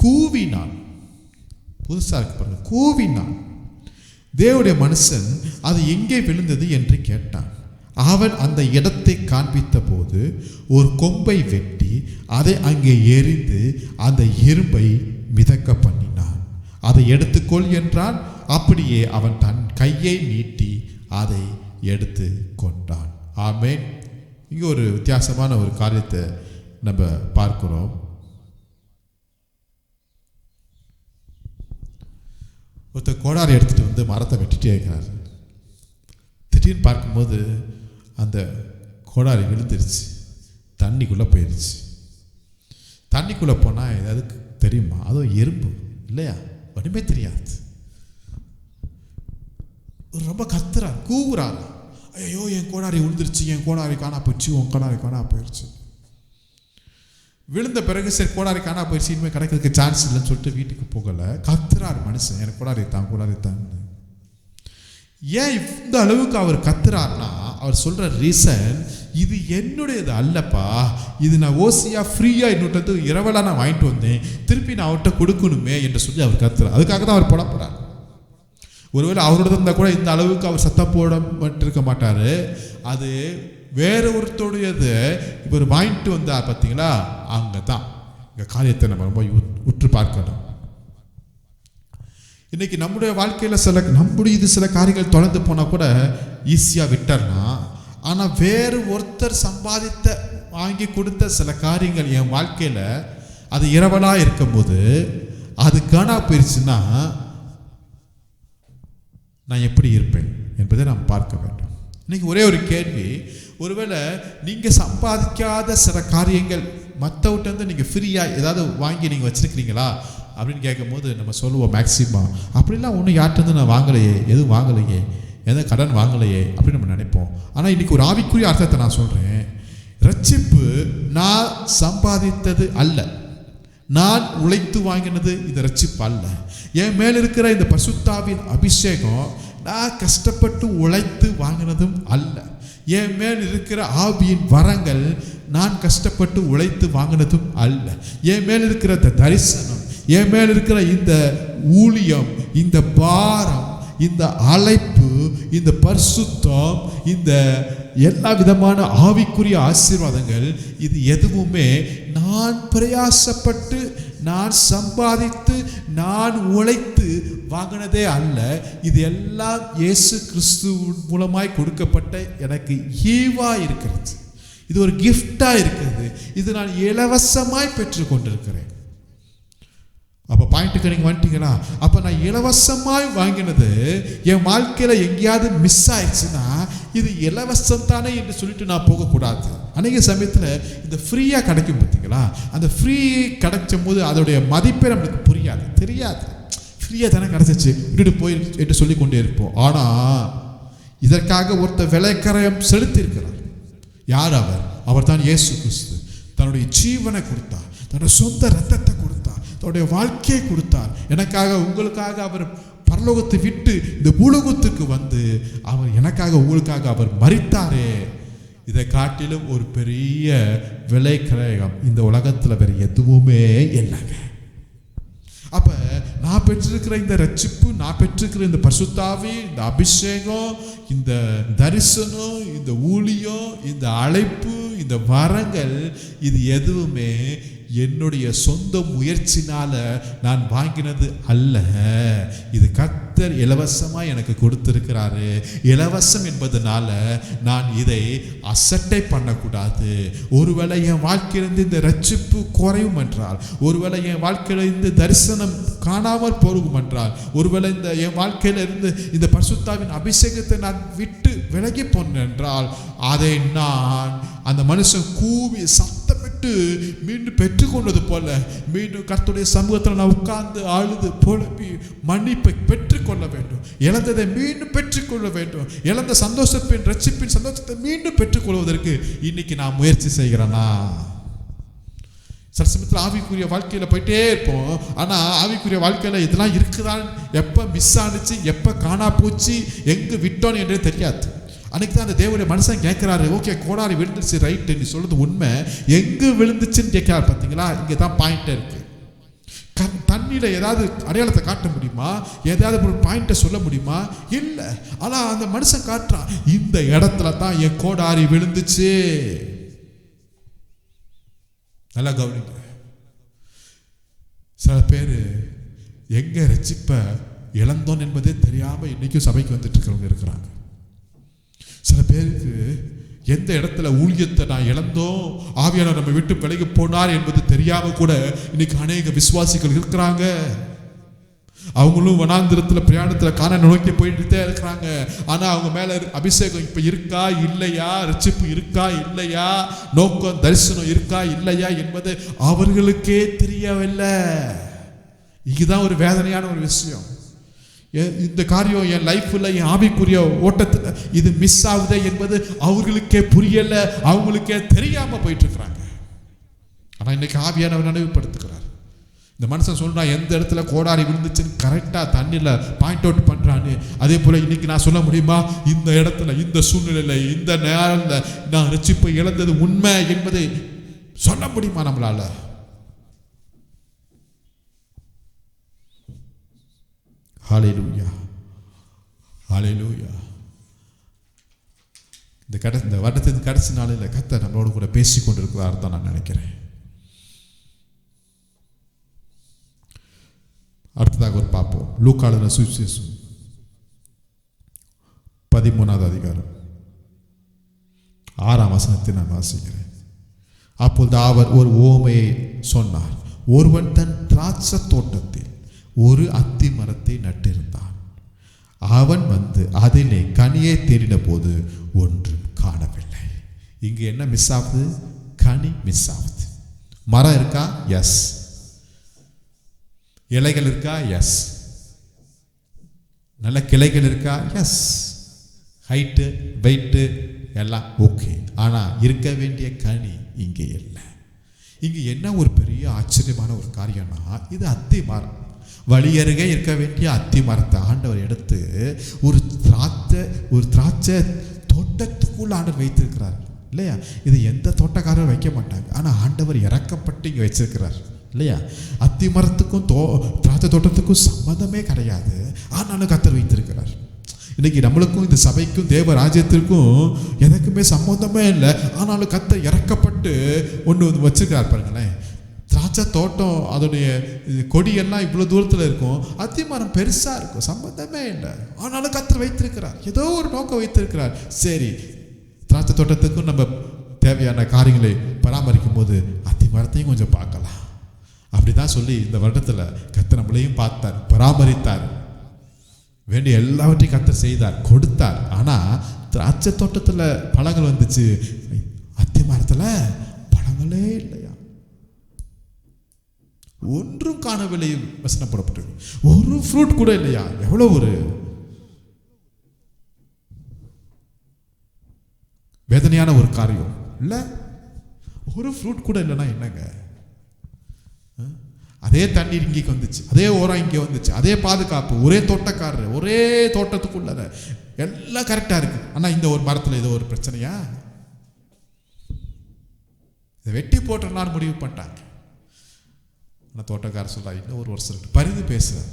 கூவினான். புதுசாக இருக்கு பாருங்க, கூவினான். தேவனுடைய மனுஷன் அது எங்கே விழுந்தது என்று கேட்டான். அவன் அந்த இடத்தை காண்பித்த போது ஒரு கொம்பை வெட்டி அதை அங்கே எறிந்து அந்த இரும்பை மிதக்க பண்ணினான். அதை எடுத்துக்கொள் என்றான். அப்படியே அவன் தன் கையை நீட்டி அதை எடுத்து கொண்டான். ஆமென். இங்கே ஒரு வித்தியாசமான ஒரு காரியத்தை நம்ம பார்க்கிறோம். ஒருத்தர் கோடாரி எடுத்துகிட்டு வந்து மரத்தை வெட்டிகிட்டே இருக்கிறார். திடீர்னு பார்க்கும்போது அந்த கோடாரி விழுந்துருச்சு, தண்ணிக்குள்ளே போயிடுச்சு. தண்ணிக்குள்ளே போனால் ஏதாவது தெரியுமா? அதுவும் எறும்பு இல்லையா, ஒன்றுமே தெரியாது. ரொம்ப கத்துறார், கூவுறார், ஐயோ என் கோடாரி விழுந்துருச்சு, என் கோடாரி காணா போயிடுச்சு, உன் கோடாரி காணா போயிடுச்சு. விழுந்த பிறகு சரி கோடாரி காணா போயிடுச்சு, இனிமேல் கிடைக்கிறதுக்கு சான்ஸ் இல்லைன்னு சொல்லிட்டு வீட்டுக்கு போகலை. கத்துறார் மனுஷன், எனக்கு கோடாரி தான், கோடாரி தான். ஏன் இந்த அளவுக்கு அவர் கத்துறார்னா, அவர் சொல்ற ரீசன், இது என்னுடையது அல்லப்பா, இது நான் ஓசியா ஃப்ரீயா இன்னொரு இரவலா நான் வாங்கிட்டு வந்தேன், திருப்பி நான் அவர்கிட்ட கொடுக்கணுமே என்று சொல்லி அவர் கத்துறார். அதுக்காக தான் அவர் போடப்படுறார். ஒருவேளை அவரோட இருந்தால் கூட இந்த அளவுக்கு அவர் சத்தம் போடப்பட்டிருக்க மாட்டார். அது வேற ஒருத்தருடையது இவர் வாங்கிட்டு வந்தார் பார்த்தீங்களா, அங்கே தான் இந்த காரியத்தை நம்ம ரொம்ப உற்று பார்க்கணும். இன்னைக்கு நம்முடைய வாழ்க்கையில் சில காரியங்கள் தொடர்ந்து போனால் கூட ஈஸியாக விட்டுறலாம். ஆனால் வேறு ஒருத்தர் சம்பாதித்த வாங்கி கொடுத்த சில காரியங்கள் என் வாழ்க்கையில் அது இரவலாக இருக்கும்போது அது காணா போயிடுச்சுன்னா நான் எப்படி இருப்பேன் என்பதை நாம் பார்க்க வேண்டும். இன்னைக்கு ஒரே ஒரு கேள்வி, ஒருவேளை நீங்கள் சம்பாதிக்காத சில காரியங்கள் மற்றவர்கிட்ட நீங்கள் ஃப்ரீயாக ஏதாவது வாங்கி நீங்கள் வச்சுருக்கிறீங்களா அப்படின்னு கேட்கும்போது நம்ம சொல்லுவோம் மேக்சிமம், அப்படிலாம் ஒன்றும் யார்கிட்ட நான் வாங்கலையே, எதுவும் வாங்கலையே, எந்த கடன் வாங்கலையே அப்படின்னு நம்ம நினைப்போம். ஆனால் இன்றைக்கி ஒரு ஆவிக்குரிய அர்த்தத்தை நான் சொல்கிறேன். ரட்சிப்பு நான் சம்பாதித்தது அல்ல, நான் உழைத்து வாங்கினது இந்த ரட்சிப்பு அல்ல. என் மேல் இருக்கிற இந்த பரிசுத்தாவின் அபிஷேகம் நான் கஷ்டப்பட்டு உழைத்து வாங்கினதும் அல்ல. என் மேல் இருக்கிற ஆவியின் வரங்கள் நான் கஷ்டப்பட்டு உழைத்து வாங்கினதும் அல்ல. என் மேல் இருக்கிற இந்த தரிசனம், என் மேல் இருக்கிற இந்த ஊழியம், இந்த பாரம், இந்த அழைப்பு, இந்த பரிசுத்தம், இந்த எல்லா விதமான ஆவிக்குரிய ஆசீர்வாதங்கள், இது எதுவுமே நான் பிரயாசப்பட்டு நான் சம்பாதித்து நான் உழைத்து வாங்கினதே அல்ல. இது எல்லாம் இயேசு கிறிஸ்து மூலமாய் கொடுக்கப்பட்ட எனக்கு ஈவா இருக்கிறது. இது ஒரு கிஃப்டா இருக்கிறது. இது நான் இலவசமாய் பெற்று கொண்டிருக்கிறேன். அப்போ பாயிண்ட்டுக்கு நீங்கள் வந்துட்டீங்களா? அப்போ நான் இலவசமாய் வாங்கினது என் வாழ்க்கையில் எங்கேயாவது மிஸ் ஆயிடுச்சுன்னா இது இலவசம் தானே என்று சொல்லிட்டு நான் போகக்கூடாது. அநேக சமயத்தில் இந்த ஃப்ரீயாக கிடைக்கும் பார்த்தீங்களா, அந்த ஃப்ரீ கிடைச்சும் போது அதோடைய மதிப்பே நம்மளுக்கு புரியாது, தெரியாது. ஃப்ரீயாக தானே கிடைச்சிச்சு விட்டுட்டு போய் என்று சொல்லி கொண்டே இருப்போம். ஆனால் இதற்காக ஒருத்தர் விலைக்கரையம் செலுத்தியிருக்கிறார். யார் அவர்? அவர் தான் இயேசு கிறிஸ்து. தன்னுடைய ஜீவனை கொடுத்தார், தன்னுடைய சொந்த ரத்தத்தை கொடுத்தார், தன்னுடைய வாழ்க்கையை கொடுத்தார். எனக்காக உங்களுக்காக அவர் பரலோகத்தை விட்டு இந்த பூலோகத்துக்கு வந்து அவர் எனக்காக உங்களுக்காக அவர் மரித்தாரே. இதை காட்டிலும் ஒரு பெரிய விலை கிரயம் இந்த உலகத்தில் வேற எதுவுமே இல்லைங்க. அப்ப நான் பெற்றிருக்கிற இந்த ரட்சிப்பு, நான் பெற்றிருக்கிற இந்த பரிசுத்த ஆவி, இந்த அபிஷேகம், இந்த தரிசனம், இந்த ஊழியம், இந்த அழைப்பு, இந்த வரங்கள், இது எதுவுமே என்னுடைய சொந்த முயற்சினால நான் வாங்கினது அல்ல. இது கர்த்தர் இலவசமா எனக்கு கொடுத்திருக்கிறாரு. இலவசம் என்பதனால நான் இதை அசட்டை பண்ணக்கூடாது. ஒருவேளை என் வாழ்க்கையிலிருந்து இந்த ரட்சிப்பு குறையும் என்றால், ஒருவேளை என் வாழ்க்கையில இந்த தரிசனம் காணாமல் போகும் என்றால், ஒருவேளை இந்த என் வாழ்க்கையில இருந்து இந்த பரிசுத்தாவின் அபிஷேகத்தை நான் விட்டு விலகி போனேன் என்றால், அதை நான் அந்த மனுஷன் கூவி சத்தமிட்டு மீண்டும் பெற்றுக்கொண்டது போல மீண்டும் கர்த்தருடைய சமூகத்தில் நான் உட்கார்ந்து அழுது புலம்பி மன்னிப்பை பெற்றுக்கொள்ள வேண்டும். இழந்ததை மீண்டும் பெற்றுக்கொள்ள வேண்டும். இழந்த சந்தோஷத்தின் ரட்சிப்பின் சந்தோஷத்தை மீண்டும் பெற்றுக்கொள்வதற்கு இன்னைக்கு நான் முயற்சி செய்கிறேனா? சில சமயத்தில் ஆவிக்குரிய வாழ்க்கையில் போயிட்டே இருப்போம். ஆனால் ஆவிக்குரிய வாழ்க்கையில் இதெல்லாம் இருக்குதான், எப்போ மிஸ் ஆனிச்சு, எப்போ காணா போச்சு, எங்கே விட்டோன்னு என்றே தெரியாது. அன்னைக்கு தான் அந்த தேவனுடைய மனுஷன் கேட்குறாரு, ஓகே கோடாரி விழுந்துச்சு, ரைட்டு, நீ சொல்றது உண்மை, எங்கே விழுந்துச்சுன்னு கேட்கிறாரு. பார்த்தீங்களா, இங்கே தான் பாயிண்டே இருக்கு. தண்ணியில் ஏதாவது அடையாளத்தை காட்ட முடியுமா? ஏதாவது ஒரு பாயிண்ட்டை சொல்ல முடியுமா? இல்லை. ஆனால் அந்த மனுஷன் காட்டுறான், இந்த இடத்துல தான் என் கோடாரி விழுந்துச்சு. நல்லா கவனிங்க. சில பேர் எங்க ரட்சிப்பை இழந்தோம் என்பதே தெரியாம இன்னைக்கும் சபைக்கு வந்துட்டு இருக்கிறவங்க இருக்கிறாங்க. சில பேருக்கு எந்த இடத்துல ஊழியத்தை நான் இழந்தோம், ஆவியானவர் நம்ம விட்டு விலகி போனார் என்பது தெரியாம கூட இன்னைக்கு அநேக விசுவாசிகள் இருக்கிறாங்க. அவங்களும் வனாந்திரத்தில் பிரயாணத்தில் காண நோக்கி போயிட்டு இருக்கிறாங்க. ஆனால் அவங்க மேலே அபிஷேகம் இப்போ இருக்கா இல்லையா, ரட்சிப்பு இருக்கா இல்லையா, நோக்கம் தரிசனம் இருக்கா இல்லையா என்பது அவர்களுக்கே தெரியவில்லை. இதுதான் ஒரு வேதனையான ஒரு விஷயம். இந்த காரியம் என் லைஃப்பில், என் ஆவிக்குரிய ஓட்டத்தில் இது மிஸ் ஆகுதே என்பது அவர்களுக்கே புரியல, அவங்களுக்கே தெரியாமல் போயிட்டு இருக்கிறாங்க. ஆனால் இன்னைக்கு ஆவியானவர் நினைவுபடுத்துகிறார். இந்த மனுஷன் சொல்றான், எந்த இடத்துல கோடாரி விழுந்துச்சுன்னு கரெக்டாக தண்ணியில் பாயிண்ட் அவுட் பண்ணுறான்னு. அதே போல் இன்னைக்கு நான் சொல்ல முடியுமா, இந்த இடத்துல, இந்த சூழ்நிலையில், இந்த நேரத்தில் நான் ரட்சிப்பை இழந்தது உண்மை என்பதை சொல்ல முடியுமா நம்மளால? ஹல்லேலூயா, ஹல்லேலூயா. இந்த வருடத்தின் கடைசி நாளில் கர்த்தர் நம்மளோட கூட பேசி கொண்டிருக்கிறார் தான் நான் நினைக்கிறேன். அடுத்ததாக ஒரு பார்ப்போம். லூக்காளுன சுவிசேஷம் 13வது அதிகாரம் 6ஆம் வசனத்தை நான் வாசிக்கிறேன். அப்பொழுது அவர் ஒரு உவமையை சொன்னார். ஒருவன் தன் திராட்சை தோட்டத்தில் ஒரு அத்தி மரத்தை நட்டிருந்தான். அவன் வந்து அதிலே கனியை தேடின போது ஒன்றும் காணவில்லை. இங்கு என்ன மிஸ் ஆகுது? கனி மிஸ் ஆகுது. மரம் இருக்கா? எஸ். இலைகள் இருக்கா? எஸ். நல்ல கிளைகள் இருக்கா? எஸ். ஹைட்டு வெயிட்டு எல்லாம் ஓகே. ஆனால் இருக்க வேண்டிய கனி இங்கே இல்லை. இங்கே என்ன ஒரு பெரிய ஆச்சரியமான ஒரு காரியம்னா, இது அத்தி மரம். வழி அருகே இருக்க வேண்டிய அத்தி மரத்தை ஆண்டவர் எடுத்து ஒரு திராட்சை தோட்டத்துக்குள்ள ஆண்டவர் வைத்திருக்கிறார் இல்லையா? இது எந்த தோட்டக்காரரும் வைக்க மாட்டாங்க. ஆனால் ஆண்டவர் இறக்கப்பட்டு இங்கே வச்சிருக்கிறார் இல்லையா? அத்தி மரத்துக்கும் திராட்சை தோட்டத்துக்கும் சம்மந்தமே கிடையாது. ஆனாலும் கர்த்தர் வைத்திருக்கிறார். இன்னைக்கு நம்மளுக்கும் இந்த சபைக்கும் தேவ ராஜ்யத்திற்கும் எதுக்குமே சம்மந்தமே இல்லை. ஆனாலும் கர்த்தர் இறக்கப்பட்டு ஒன்று வச்சிருக்கிறார். பாருங்களேன், திராட்சை தோட்டம் அதோடைய கொடியெல்லாம் இவ்வளோ தூரத்தில் இருக்கும், அத்தி மரம் பெருசாக இருக்கும், சம்பந்தமே இல்லை. ஆனாலும் கர்த்தர் வைத்திருக்கிறார், ஏதோ ஒரு நோக்கம் வைத்திருக்கிறார். சரி, திராட்சை தோட்டத்துக்கும் நம்ம தேவையான காரியங்களை பராமரிக்கும் போது அத்தி மரத்தையும் கொஞ்சம் பார்க்கலாம். அப்படிதான் சொல்லி இந்த வருடத்தில் கர்த்தர் நம்மளையும் பார்த்தார், பராமரித்தார், வேண்டிய எல்லாவற்றையும் கர்த்தர் செய்தார், கொடுத்தார். ஆனால் திராட்சை தோட்டத்தில் பழங்கள் வந்துச்சு, அத்தி மரத்தில் பழங்களே இல்லையா, ஒன்றும் காணவில்லை. வசனம் போடப்பட்டது, ஒரு ஃப்ரூட் கூட இல்லையா. எவ்வளவு ஒரு வேதனையான ஒரு காரியம் இல்ல? ஒரு ஃப்ரூட் கூட இல்லைன்னா என்னங்க? அதே தண்ணீர் இங்கே வந்துச்சு, அதே ஓரம் இங்கே வந்துச்சு, அதே பாதுகாப்பு, ஒரே தோட்டக்காரர், ஒரே தோட்டத்துக்குள்ள எல்லாம் கரெக்டா இருக்கு. ஆனா இந்த ஒரு மரத்துல ஏதோ ஒரு பிரச்சனையா? இதை வெட்டி போட்டுடலான்னு முடிவு பண்ணிட்டாங்க. ஆனால் தோட்டக்காரர் சொல்கிறார், இன்னும் ஒரு வருஷம் இருக்கு. பரிந்து பேசுகிறார்,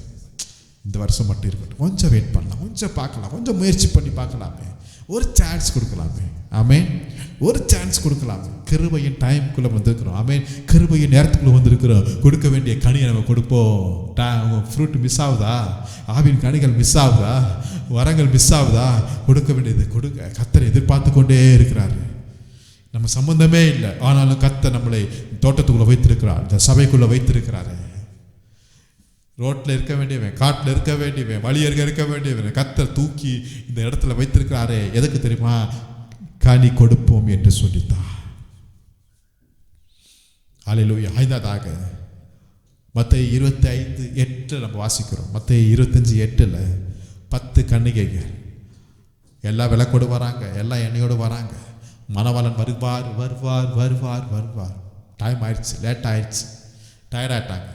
இந்த வருஷம் மட்டும் இருக்கட்டும், கொஞ்சம் வெயிட் பண்ணலாம், கொஞ்சம் பார்க்கலாம், கொஞ்சம் முயற்சி பண்ணி பார்க்கலாமே, ஒரு சான்ஸ் கொடுக்கலாமே. ஆமென். ஒரு சான்ஸ் கொடுக்கலாமே. கிருபையின் டைமுக்குள்ளே வந்திருக்கிறோம். ஆமென். கிருபையின் நேரத்துக்குள்ளே வந்திருக்கிறோம். கொடுக்க வேண்டிய கனியை நம்ம கொடுப்போம். ஃப்ரூட் மிஸ் ஆகுதா? ஆவின் கனிகள் மிஸ் ஆகுதா? வரங்கள் மிஸ் ஆகுதா? கொடுக்க வேண்டியது கொடுக்க கர்த்தர் எதிர்பார்த்து கொண்டே இருக்கிறாரு. நம்ம சம்பந்தமே இல்லை, ஆனாலும் கர்த்தர் நம்மளை தோட்டத்துக்குள்ளே வைத்திருக்கிறார், இந்த சபைக்குள்ளே வைத்திருக்கிறாரு. ரோட்டில் இருக்க வேண்டியவன், காட்டில் இருக்க வேண்டியவன், வழியருக இருக்க வேண்டியவன் கர்த்தர் தூக்கி இந்த இடத்துல வைத்திருக்கிறாரே. எதுக்கு தெரியுமா? கனி கொடுப்போம் என்று சொல்லித்தான். அல்லேலூயா. ஐந்தாவதாக மத்தேயு 25:8 நம்ம வாசிக்கிறோம். மத்தேயு 25:8 10 கன்னிகைகள் எல்லாம் விளக்கோடு வராங்க, எல்லாம் எண்ணெயோடு வராங்க. மணவாளன் வருவார் வருவார் வருவார் வருவார். டைம் ஆயிடுச்சு, லேட் ஆயிடுச்சு, டயர்டாயிட்டாங்க,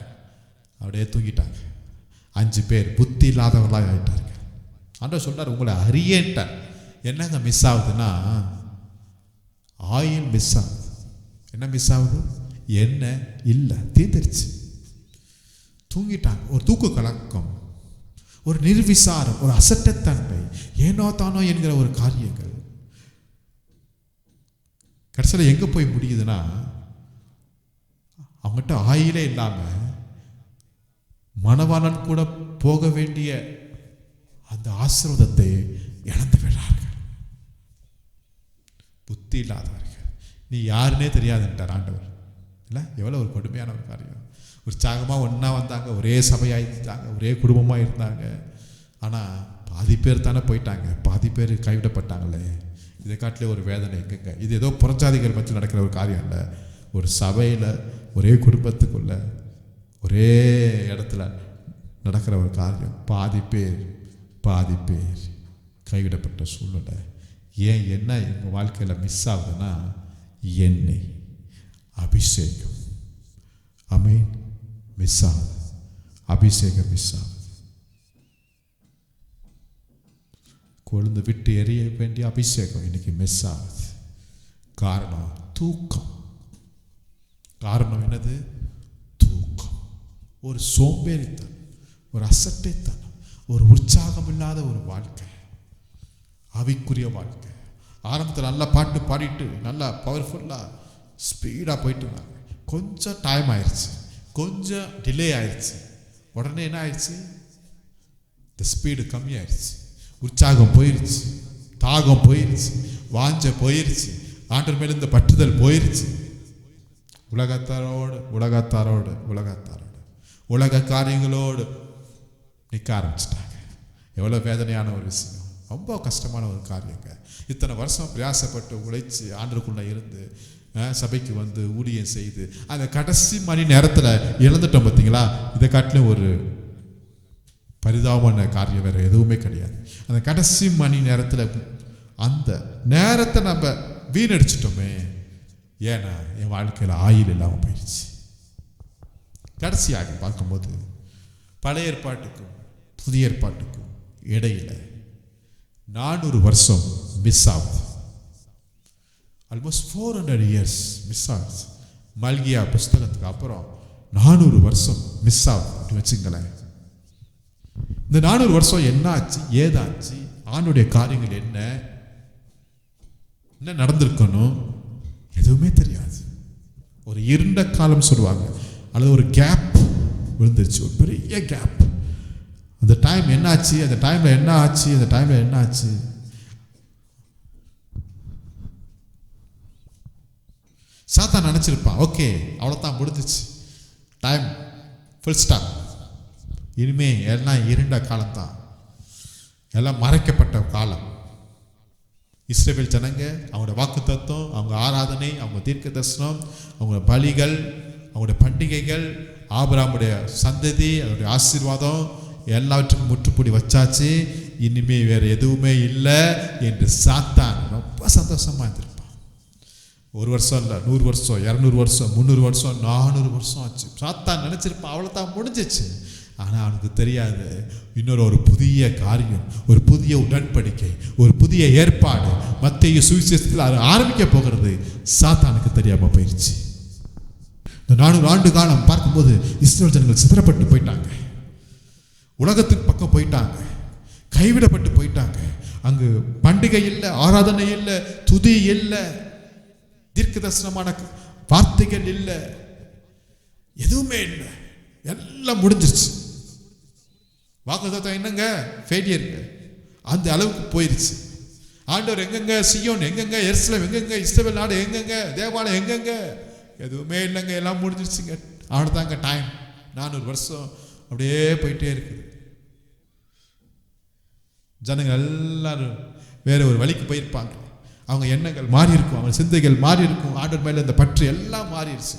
அப்படியே தூங்கிட்டாங்க. 5 பேர் புத்தி இல்லாதவர்களாக ஆகிட்டாங்க. ஆண்டவர் சொல்றார், உங்களை அறியேன்ட்டார். என்னங்க மிஸ் ஆகுதுன்னா, ஆயில் மிஸ் ஆகுது. என்ன மிஸ் ஆகுது? எண்ணெய் இல்லை, தீர்ந்துருச்சு. தூங்கிட்டாங்க. ஒரு தூக்க கலக்கம், ஒரு நிர்விசாரம், ஒரு அசட்டத்தன்மை, ஏனோ தானோ என்கிற ஒரு காரியங்கள். கடைசியில் எங்கே போய் முடியுதுன்னா, அவங்ககிட்ட ஆயிலே இல்லாமல் மணவாளன் கூட போக வேண்டிய அந்த ஆசீர்வாதத்தை இழந்து விடுறார்கள். புத்தி இல்லாதவர்கள், நீ யாருன்னே தெரியாதுன்ட்டார் ஆண்டவர். இல்லை, எவ்வளோ ஒரு கொடுமையான ஒரு காரியம். உற்சாகமாக ஒன்றா வந்தாங்க, ஒரே சபையாக இருந்தாங்க, ஒரே குடும்பமாக இருந்தாங்க. ஆனால் பாதி பேர் தானே போயிட்டாங்க, பாதி பேர் கைவிடப்பட்டாங்களே. இதை காட்டிலே ஒரு வேதனை எங்கெங்க? இது ஏதோ புறஜாதிகள் மத்தியில் நடக்கிற ஒரு காரியம் இல்லை. ஒரு சபையில், ஒரே குடும்பத்துக்குள்ள, ஒரே இடத்துல நடக்கிற ஒரு காரியம். பாதி பேர் கைவிடப்பட்ட சூழ்நிலை. ஏன் என்ன எங்கள் வாழ்க்கையில் மிஸ் ஆகுதுன்னா, எண்ணெய், அபிஷேகம். ஆமென். மிஸ் ஆகுது, அபிஷேகம் மிஸ் ஆகுது. கொழுந்து விட்டு எரிய வேண்டிய அபிஷேகம் இன்னைக்கு மிஸ் ஆகுது. காரணம் தூக்கம். காரணம் என்னது? தூக்கம். ஒரு சோம்பேறித்தனம், ஒரு அசட்டைத்தனம், ஒரு உற்சாகம் இல்லாத ஒரு வாழ்க்கை, ஆவிக்குரிய வாழ்க்கை. ஆரம்பத்தில் நல்லா பாட்டு பாடிட்டு நல்லா பவர்ஃபுல்லாக ஸ்பீடாக போயிட்டு இருந்தாங்க. கொஞ்சம் டைம் ஆயிடுச்சு, கொஞ்சம் டிலே ஆயிடுச்சு. உடனே என்ன ஆயிடுச்சு? இந்த ஸ்பீடு கம்மியாயிடுச்சு. உற்சாகம் போயிடுச்சு, தாகம் போயிடுச்சு, வாஞ்ச போயிடுச்சு, ஆண்டவர் மேல இந்த பற்றுதல் போயிடுச்சு. உலகத்தாரோடு உலக காரியங்களோடு நிற்க ஆரம்பிச்சிட்டாங்க. எவ்வளோ வேதனையான ஒரு விஷயம், ரொம்ப கஷ்டமான ஒரு காரியங்க. இத்தனை வருஷம் பிரயாசப்பட்டு உழைச்சி ஆண்டருக்குள்ளே இருந்து சபைக்கு வந்து ஊழியம் செய்து அந்த கடைசி மணி நேரத்தில் இழந்துட்டோம். பார்த்தீங்களா? இதை காட்டிலும் ஒரு பரிதாபமான காரியம் வேறு எதுவுமே கிடையாது. அந்த கடைசி மணி நேரத்தில் அந்த நேரத்தை நம்ம வீணடிச்சிட்டோமே. ஏன்னா என் வாழ்க்கையில் ஆயில் இல்லாமல் போயிடுச்சு. கடைசியாக பார்க்கும்போது பழைய ஏற்பாட்டுக்கும் புதிய ஏற்பாட்டுக்கும் இடையில 400 வருஷம் மிஸ் ஆகுது. ஆல்மோஸ்ட் 400 years மிஸ் ஆகுது. மல்கியா புஸ்தகத்துக்கு அப்புறம் 400 வருஷம் மிஸ் ஆகுது அப்படி வச்சுங்களேன். இந்த 400 வருஷம் என்ன ஆச்சு, ஏதாச்சு, ஆண்டுடைய காரியங்கள் என்ன நடந்திருக்கணும், எதுவுமே தெரியாது. ஒரு இருண்ட காலம் சொல்லுவாங்க, அல்லது ஒரு கேப் விழுந்துருச்சு, ஒரு பெரிய கேப். அந்த டைம் என்னாச்சு, அந்த டைம்ல என்ன ஆச்சு, அந்த டைம்ல என்ன ஆச்சு? சாத்தான் நினைச்சிருப்பான், ஓகே அவ்வளோதான் முடிஞ்சிச்சு, டைம் ஃபுல் ஸ்டாப், இனிமே எல்லாம் இருண்ட காலம்தான், எல்லாம் மறைக்கப்பட்ட காலம். இஸ்ரவேல் ஜனங்க, அவங்களோட வாக்கு தத்துவம், அவங்க ஆராதனை, அவங்க தீர்க்க தரிசனம், அவங்க பலிகள், அவங்களுடைய பண்டிகைகள், ஆபிரகாமுடைய சந்ததி, அவருடைய ஆசீர்வாதம் எல்லாவற்றுக்கும் முற்றுப்புள்ளி வச்சாச்சு. இனிமே வேற எதுவுமே இல்லை என்று சாத்தான் ரொம்ப சந்தோஷமா இருந்திருப்பான். 1 வருஷம் இல்லை, 100 வருஷம், 200 வருஷம், 300 வருஷம், 400 வருஷம் ஆச்சு. சாத்தான் நினைச்சிருப்பான் அவ்வளோதான் முடிஞ்சிச்சு. ஆனால் அவனுக்கு தெரியாது, இன்னொரு ஒரு புதிய காரியம், ஒரு புதிய உடன்படிக்கை, ஒரு புதிய ஏற்பாடு மத்தேயு சுவிசேஷத்தில் ஆரம்பிக்க போகிறது. சாத்தானுக்கு தெரியாமல் போயிடுச்சு. இந்த 400 ஆண்டு காலம் பார்க்கும்போது இஸ்ரவேல் ஜனங்கள் சிதறப்பட்டு போயிட்டாங்க, உலகத்துக்கு பக்கம் போயிட்டாங்க, கைவிடப்பட்டு போயிட்டாங்க. அங்கு பண்டிகை இல்லை, ஆராதனை இல்லை, துதி இல்லை, தீர்க்க தரிசனமான வார்த்தைகள் இல்லை, எதுவுமே இல்லை, எல்லாம் முடிஞ்சிருச்சு. வாக்குத்தத்தம் என்னங்க ஃபெயிலியருங்க, அந்த அளவுக்கு போயிருச்சு. ஆண்டவர் எங்கெங்க சியோன், எங்கெங்க எருசலேம், எங்கெங்க இஸ்ரவேல் நாடு, எங்கெங்க தேவாலயம், எங்கெங்க எதுவுமே இல்லைங்க, எல்லாம் முடிஞ்சிருச்சுங்க. அவ்வளோதாங்க டைம். 400 வருஷம் அப்படியே போயிட்டே இருக்குது. ஜனங்கள் எல்லாரும் வேற ஒரு வழிக்கு போயிருப்பாங்க. அவங்க எண்ணங்கள் மாறி இருக்கும், அவங்க சிந்தைகள் மாறி இருக்கும், ஆண்டவர் மேலே இந்த பற்று எல்லாம் மாறிடுச்சு.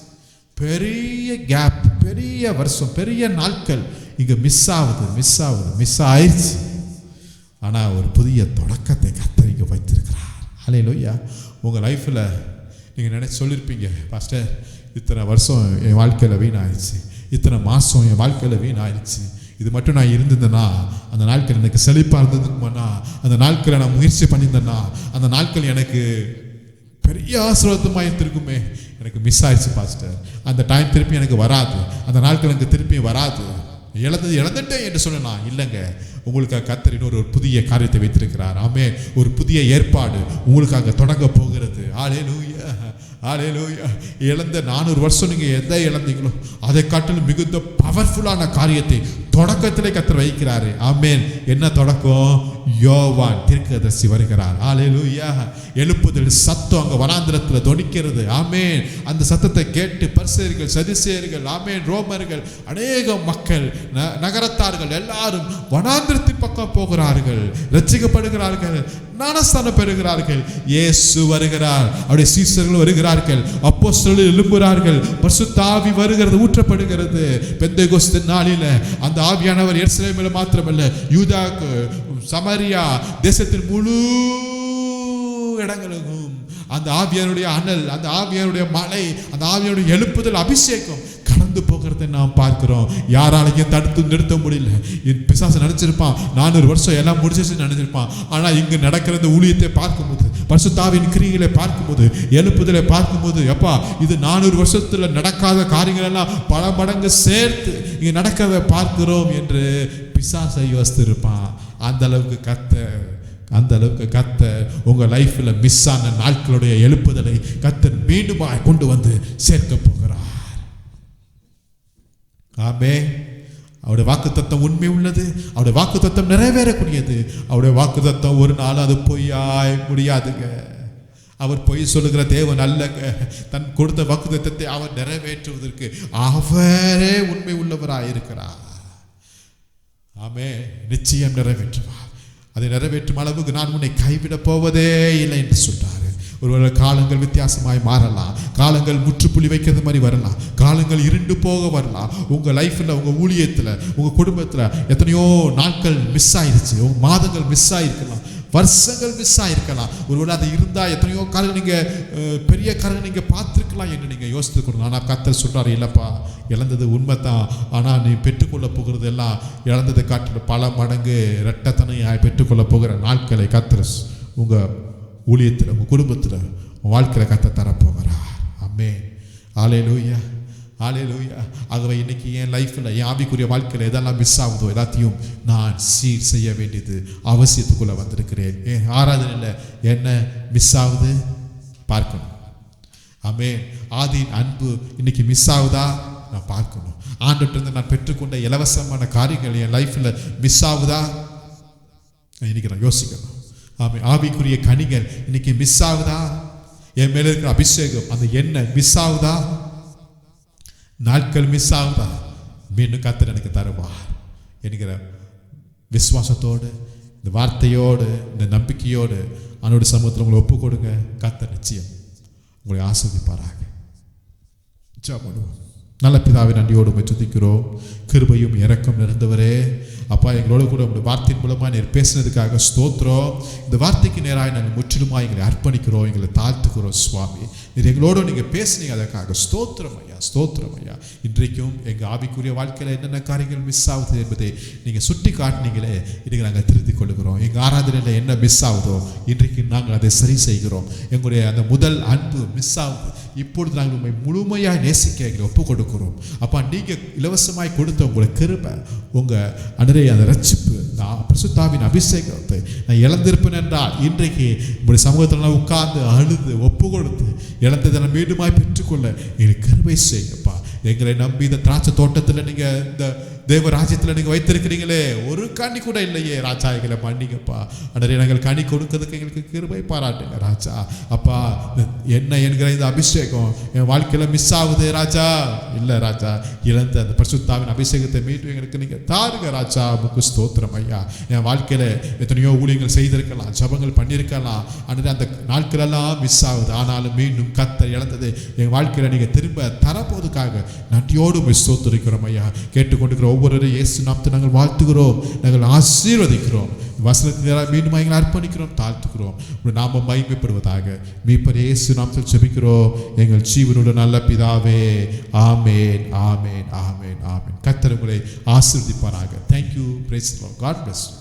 பெரிய கேப், பெரிய வருஷம், பெரிய நாட்கள் இங்கே மிஸ் ஆயிடுச்சு. ஆனால் ஒரு புதிய தொடக்கத்தை கர்த்தர் இங்கே வைத்திருக்கிறார். ஹல்லேலூயா. உங்கள் லைஃப்பில் நீங்கள் நினைச்சு சொல்லியிருப்பீங்க, பாஸ்டர் இத்தனை வருஷம் என் வாழ்க்கையில் வீணாயிடுச்சு, இத்தனை மாதம் என் வாழ்க்கையில் வீணாயிடுச்சு, இது மட்டும் நான் இருந்திருந்தேன்னா, அந்த நாட்கள் எனக்கு செழிப்பாக இருந்ததுக்குமாண்ணா, அந்த நாட்களை நான் முயற்சி பண்ணியிருந்தேன்னா, அந்த நாட்கள் எனக்கு பெரிய ஆசீர்வாதமாக இருந்திருக்குமே, எனக்கு மிஸ் ஆயிடுச்சு பாஸ்டர், அந்த டைம் திருப்பி எனக்கு வராது, அந்த நாட்கள் எனக்கு திருப்பி வராது, இழந்துட்டேன் என்று சொல்லலாம். இல்லைங்க, உங்களுக்காக கர்த்தர் இன்னொரு புதிய காரியத்தை வைத்திருக்கிறார். ஆமென். ஒரு புதிய ஏற்பாடு உங்களுக்காக தொடங்க போகிறது. ஹல்லேலூயா, ஹல்லேலூயா. இழந்த 400 வருஷம் நீங்கள் எதை இழந்தீங்களோ அதை காட்டிலும் மிகுந்த பவர்ஃபுல்லான காரியத்தை தொடக்கத்திலே கர்த்தர் வைக்கிறாரு. ஆமென். என்ன தொடக்கம்? யோவான் தீர்க்கதரிசி வருகிறார். ஹல்லேலூயா. எழுப்புதல் சத்தம் அங்கே வனாந்திரத்தில் தொனிக்கிறது. ஆமென். அந்த சத்தத்தை கேட்டு பரிசேயர்கள், சதுசேயர்கள், ஆமென், ரோமர்கள், அநேக மக்கள், நகரத்தார்கள் எல்லாரும் வனாந்திரத்தின் பக்கம் போகிறார்கள், ரட்சிக்கப்படுகிறார்கள், ஞானஸ்தானம் பெறுகிறார்கள். இயேசு வருகிறார், அவருடைய சீஷர்கள் வருகிறார்கள், அப்போஸ்தலர்கள் எழும்புகிறார்கள், பரிசுத்த ஆவி வருகிறது, ஊற்றப்படுகிறது. பெந்தேகோஸ்து நாளில அந்த ஆவியானவர் எருசலேமில் மாத்திரமல்ல, யூதாக்கு, சமாரியா தேசத்தின் முழு இடங்களுக்கும் அந்த ஆவியானுடைய அனல், அந்த ஆவியானுடைய மழை, அந்த ஆவியானுடைய எழுப்புதல், அபிஷேகம் கடந்து போகிறதை நாம் பார்க்கிறோம். யாராலையும் தடுத்து நிறுத்த முடியல. பிசாசு நினைச்சிருப்பான் 400 வருஷம் எல்லாம் முடிச்சிருச்சு நினைச்சிருப்பான். ஆனால் இங்கு நடக்கிற இந்த ஊழியத்தை பார்க்கும்போது, பரிசுத்த ஆவியின் கிரியைகளை பார்க்கும்போது, எழுப்புதலை பார்க்கும்போது, எப்பா இது 400 வருஷத்துல நடக்காத காரியங்கள் எல்லாம் பல மடங்கு சேர்த்து இங்க நடக்கிறத பார்க்கிறோம் என்று பிசாசை யோசித்திருப்பான். அந்த அளவுக்கு கர்த்தர் உங்க லைஃப்ல மிஸ் ஆன நாட்களுடைய எழுப்புதலை கர்த்தர் மீண்டும் கொண்டு வந்து சேர்க்க போகிறார். ஆமென். அவருடைய வாக்குத்தத்தம் உண்மை உள்ளது, அவருடைய வாக்குத்தத்தம் நிறைவேறக்கூடியது. அவருடைய வாக்குத்தத்தம் ஒரு நாள் அது பொய்யாய் முடியாதுங்க. அவர் பொய் சொல்லுகிற தேவன் அல்லங்க. தன் கொடுத்த வாக்குத்தத்தத்தை அவர் நிறைவேற்றுவதற்கு அவரே உண்மை உள்ளவராயிருக்கிறார். ஆமென். நிச்சயம் நிறைவேற்றுவார். அதை நிறைவேற்றும் அளவுக்கு நான் உன்னை கைவிட போவதே இல்லை என்று சொல்றாரு. ஒருவேளை காலங்கள் வித்தியாசமாய் மாறலாம், காலங்கள் முற்றுப்புள்ளி வைக்கிறது மாதிரி வரலாம், காலங்கள் இருண்டு போக வரலாம். உங்கள் லைஃப்பில், உங்கள் ஊழியத்தில், உங்கள் குடும்பத்தில் எத்தனையோ நாட்கள் மிஸ் ஆயிடுச்சு, உங்கள் மாதங்கள் மிஸ் ஆகிருக்கலாம், வருஷங்கள் மிஸ் ஆகிருக்கலாம். ஒருவேளை அது இருந்தால் எத்தனையோ காரணம் நீங்கள் பெரிய காரணம் நீங்கள் பார்த்துருக்கலாம் என்று நீங்கள் யோசித்துக்கணும். ஆனால் கர்த்தர் சொல்கிறார், இல்லைப்பா இழந்தது உண்மைத்தான், ஆனால் நீ பெற்றுக்கொள்ள போகிறது எல்லாம் இழந்ததை காட்டில் பல மடங்கு இரட்டத்தனையாய் பெற்றுக்கொள்ள போகிற நாட்களை கர்த்தர் உங்கள் ஊழியத்தில், உங்கள் குடும்பத்தில், உங்கள் வாழ்க்கையில் கர்த்தர் தரப்போகிறார். ஆமென். ஹல்லேலூயா, ஹல்லேலூயா. ஆகவே இன்னைக்கு என் லைஃப்பில், என் ஆவிக்குரிய வாழ்க்கையில் எதெல்லாம் மிஸ் ஆகுதோ எல்லாத்தையும் நான் சீர் செய்ய வேண்டியது அவசியத்துக்குள்ளே வந்திருக்கிறேன். என் ஆராதனையில் என்ன மிஸ் ஆகுது பார்க்கணும். ஆமென். ஆதியின் அன்பு இன்னைக்கு மிஸ் ஆகுதா நான் பார்க்கணும். ஆண்டவர்கிட்ட நான் பெற்றுக்கொண்ட இலவசமான காரியங்கள் என் லைஃப்பில் மிஸ் ஆகுதா இன்னைக்கு நான் யோசிக்கணும். ஆமென். ஆவிக்குரிய கனிகள் இன்னைக்கு மிஸ் ஆகுதா? என் மேல இருக்கிற அபிஷேகம், அந்த எண்ணெய் மிஸ் ஆகுதா? நாட்கள் மிஸ் ஆகுதா? மீண்டும் கர்த்தர் எனக்கு தருவார் என்கிற விசுவாசத்தோடு, இந்த வார்த்தையோடு, இந்த நம்பிக்கையோடு அவனுடைய சமூகத்தில் உங்களை ஒப்பு கொடுங்க. கர்த்தர் நிச்சயம் உங்களை ஆசீர்வதிப்பாராக. ஜெபம் பண்ணுவோம். நல்ல பிதாவை நன்றியோடு உம்மை துதிக்கிறோம். கிருபையும் இரக்கம் நிறைந்தவரே, அப்பா எங்களோட கூட உங்களுடைய வார்த்தையின் மூலமாக நீர் பேசினதுக்காக ஸ்தோத்திரம். இந்த வார்த்தைக்கு நேராக நாங்கள் முற்றிலுமாக எங்களை அர்ப்பணிக்கிறோம், எங்களை தாழ்த்துக்கிறோம் சுவாமி. நீர் எங்களோடு நீங்கள் பேசுனீங்க, அதற்காக ஸ்தோத்திரம் ஐயா, ஸ்தோத்திரம் ஐயா. இன்றைக்கும் எங்கள் ஆவிக்குரிய வாழ்க்கையில் என்னென்ன காரியங்கள் மிஸ் ஆகுது என்பதை நீங்கள் சுட்டி காட்டினீங்களே, இன்றைக்கு நாங்கள் திருத்திக் கொள்கிறோம். எங்கள் ஆராதனையில் என்ன மிஸ் ஆகுதோ இன்றைக்கு நாங்கள் அதை சரி செய்கிறோம். எங்களுடைய அந்த முதல் அன்பு மிஸ் ஆகுது, இப்பொழுது நாங்கள் உண்மை முழுமையாக நேசிக்க எங்களை ஒப்பு கொடுக்கிறோம். அப்பா, நீங்கள் இலவசமாய் கொடுத்த உங்களை கிருபை, உங்கள் அன்றைய அந்த ரட்சிப்பு, பரிசுத்தாவின் அபிஷேகத்தை நான் இழந்திருப்பேன் என்றால் இன்றைக்கு உங்களுடைய சமூகத்தில் உட்கார்ந்து அழுது ஒப்பு கொடுத்து இழந்ததை நான் மீண்டுமாய் பெற்றுக்கொள்ள எங்களுக்கு கிருபை செய்யுங்கப்பா. எங்களை நம்பி இந்த திராட்சை தோட்டத்தில் நீங்கள் இந்த தேவ ராஜ்யத்தில் நீங்கள் வைத்திருக்கிறீங்களே, ஒரு கனி கூட இல்லையே ராஜா, எங்களை மன்னிங்கப்பா. அன்றைய நாங்கள் கனி கொடுக்கிறதுக்கு எங்களுக்கு கிருபை பாராட்டுங்க ராஜா. அப்பா, என்ன என்கிற இந்த அபிஷேகம் என் வாழ்க்கையில் மிஸ் ஆகுது ராஜா. இல்லை ராஜா, இழந்த அந்த பரிசுத்தாவின் அபிஷேகத்தை மீண்டும் எங்களுக்கு நீங்கள் தாருங்க ராஜா. முக்கு ஸ்தோத்திரம் ஐயா. என் வாழ்க்கையில் எத்தனையோ ஊழியங்கள் செய்திருக்கலாம், ஜபங்கள் பண்ணியிருக்கலாம், ஆனால் அந்த நாட்களெல்லாம் மிஸ் ஆகுது. ஆனாலும் மீண்டும் கர்த்தர் இழந்தது என் வாழ்க்கையில் நீங்கள் திரும்ப தரப்போதுக்காக நன்றியோடு ஸ்தோத்திரிக்கிறோம் ஐயா. கேட்டுக்கொண்டிருக்கிற ஒவ்வொருவரையும் இயேசு நாமத்தை நாங்கள் வாழ்த்துகிறோம், நாங்கள் ஆசீர்வதிக்கிறோம். வசனத்திற்கு மீண்டும் எங்களை அர்ப்பணிக்கிறோம், தாழ்த்துக்கிறோம். உங்கள் நாமம் மகிமைப்படுவதாக மீட்பர் இயேசு நாமத்தில் ஜெபிக்கிறோம் எங்கள் ஜீவனுள்ள நல்ல பிதாவே. ஆமேன், ஆமேன், ஆமேன், ஆமேன். கர்த்தர் உங்களை ஆசீர்வதிப்பாராக. Thank you. Praise the Lord. God bless you.